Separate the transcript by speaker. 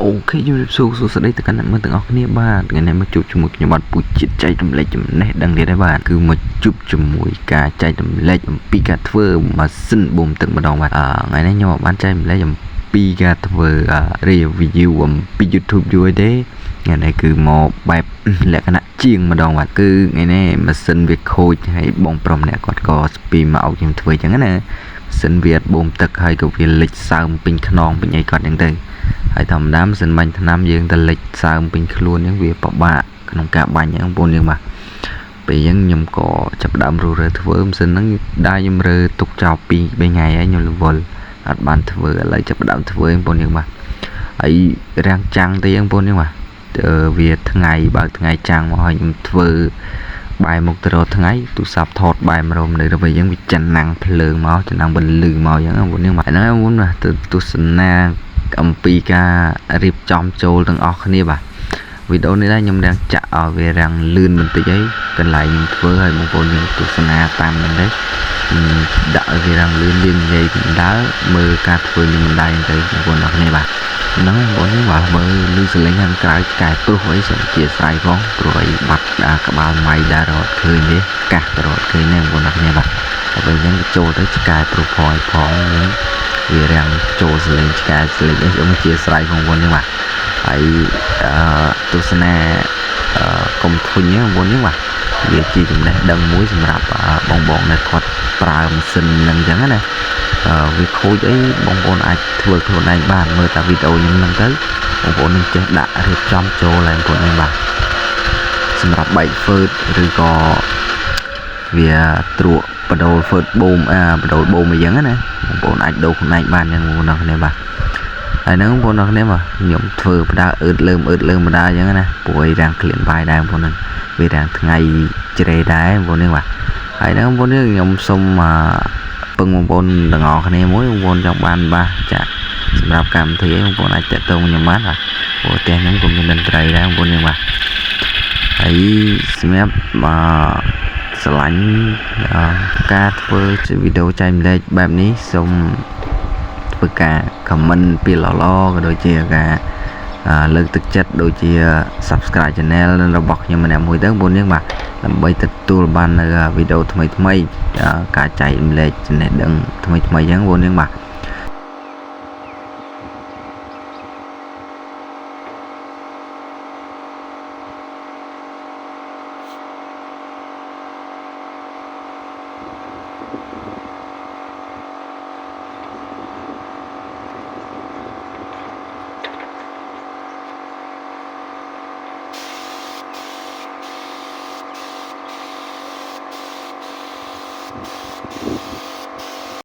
Speaker 1: Ok, chúng tôi sẽ đây tất cả mọi người từng họcគ្នាបាទថ្ងៃនេះមកជួបជាមួយខ្ញុំបាទពូជាតិចែករំលែកចំណេះដឹងទៀតហើយបាទគឺមកជួបជាមួយការចែករំលែកអំពីការធ្វើម៉ាស៊ីនបូមទឹកម្ដងបាទថ្ងៃនេះខ្ញុំបានចែករំលែកអំពីការធ្វើ review អំពី YouTube យូរទេថ្ងៃនេះគឺមកបែបលក្ខណៈជាងម្ដងបាទគឺថ្ងៃនេះម៉ាស៊ីនវាខូចហើយបងប្រុសម្នាក់គាត់ក៏ស្ពីមកឲ្យខ្ញុំធ្វើអញ្ចឹងណាម៉ាស៊ីនវាបូមទឹកហើយក៏វាលិចសើមពេញខ្នងពេញអីគាត់អញ្ចឹងទៅហើយធម្មតាម៉ាស៊ីនបាញ់ថ្នាំយើងទៅលិចសើមពេញខ្លួនហ្នឹងវាពិបាកក្នុងការបាញ់ហ្នឹងបងប្អូនយើងបាទពេលអញ្ចឹងខ្ញុំក៏ចាប់ផ្ដើមរើធ្វើម៉ាស៊ីនហ្នឹងដែរខ្ញុំរើទុកចោល2 3ថ្ងៃហើយខ្ញុំរវល់អត់បានធ្វើឥឡូវចាប់ផ្ដើមធ្វើបងប្អូនយើងបាទហើយរាំងចាំងទេបងប្អូនយើងបាទវាថ្ងៃបើថ្ងៃចាំងមកហើយខ្ញុំធ្វើបែរមុខទៅរកថ្ងៃទូរស័ព្ទថតបែរមករមនៅទៅវិញអញ្ចឹងវាចំណាំងភ្លើងមកចំណាំងបន្លឺមកអញ្ចឹងបងប្អូនយើងបាទហ្នឹងបងប្អូនបាទទស្សនាអំពីការរៀបចំចូលទាំងអស់គ្នាបាទវីដេអូនេះដែរខ្ញុំđangចាក់ឲ្យវារាំងលឿនបន្តិចហើយកន្លែងខ្ញុំធ្វើឲ្យបងប្អូនយើងទស្សនាតាមហ្នឹងដែរដាក់ឲ្យវារាំងលឿននិយាយពីដើរមើលការធ្វើនេះមិនដែរទៅបងប្អូនអរគ្នាបាទហ្នឹងបងប្អូនបាទមើលលឺសលេងខាងក្រៅឆ្កែព្រោះអីសូមអធិស្ឋានផងព្រោះអីបាត់ក្បាលម៉ៃដែររត់ឃើញទេកាសរត់ឃើញទេបងប្អូនអរគ្នាបាទហើយអញ្ចឹងចូលទៅឆ្កែព្រោះផងហ្នឹងវារាំងចូលសលេងឆ្កែសលេងអីសូមអធិស្ឋានបងប្អូនហ្នឹងបាទហើយទស្សនាកុំធុញណាបងប្អូនហ្នឹងបាទវាជាចំណេះដឹងមួយសម្រាប់បងដែលគាត់ប្រើម៉ាស៊ីនហ្នឹងអញ្ចឹងណាវាខូចអីបងប្អូនអាចធ្វើខ្លួនឯងបានមើលតែវីដេអូខ្ញុំហ្នឹងទៅបងប្អូននឹងចេះដាក់រៀបចំចូលហើយបងប្អូនហ្នឹងបាទសម្រាប់បែកហ្វឺតឬក៏វាទ្រក់បដូលហ្វឺតបូមបដូលបូមអីចឹងណាបងប្អូនអាចដូរខ្លួនឯងបានចឹងបងប្អូនគ្នាបាទហើយហ្នឹងបងប្អូនគ្នាបាទខ្ញុំធ្វើបដាអឺតលើមបដាចឹងណាព្រោះឲ្យរាំងក្លៀនបាយដែរបងប្អូនហ្នឹងវារាំងថ្ងៃជ្រេដែរបងប្អូននេះបាទហើយហ្នឹងបងប្អូនខ្ញុំសូមពឹងបងប្អូនទាំងអស់គ្នាមួយបងប្អូនចង់បានបាទចាសម្រាប់កម្មវិធីអីបងប្អូនអាចតាក់ទងខ្ញុំបានបាទព្រោះផ្ទះខ្ញុំក៏មានតន្ត្រីដែរបងប្អូននេះបាទហើយសម្រាប់ស្រឡាញ់ការធ្វើវីដេអូចែកម្លែកបែបនេះសូមធ្វើការ comment ពីល្អក៏ដូចជាការលើកទឹកចិត្តដូចជា subscribe channel របស់ខ្ញុំម្នាក់មួយទៅបងប្អូនយើងបាទដើម្បីទទួលបាននៅវីដេអូថ្មីការចែកម្លែកចំណេះដឹងថ្មីអញ្ចឹងបងប្អូនយើងបាទ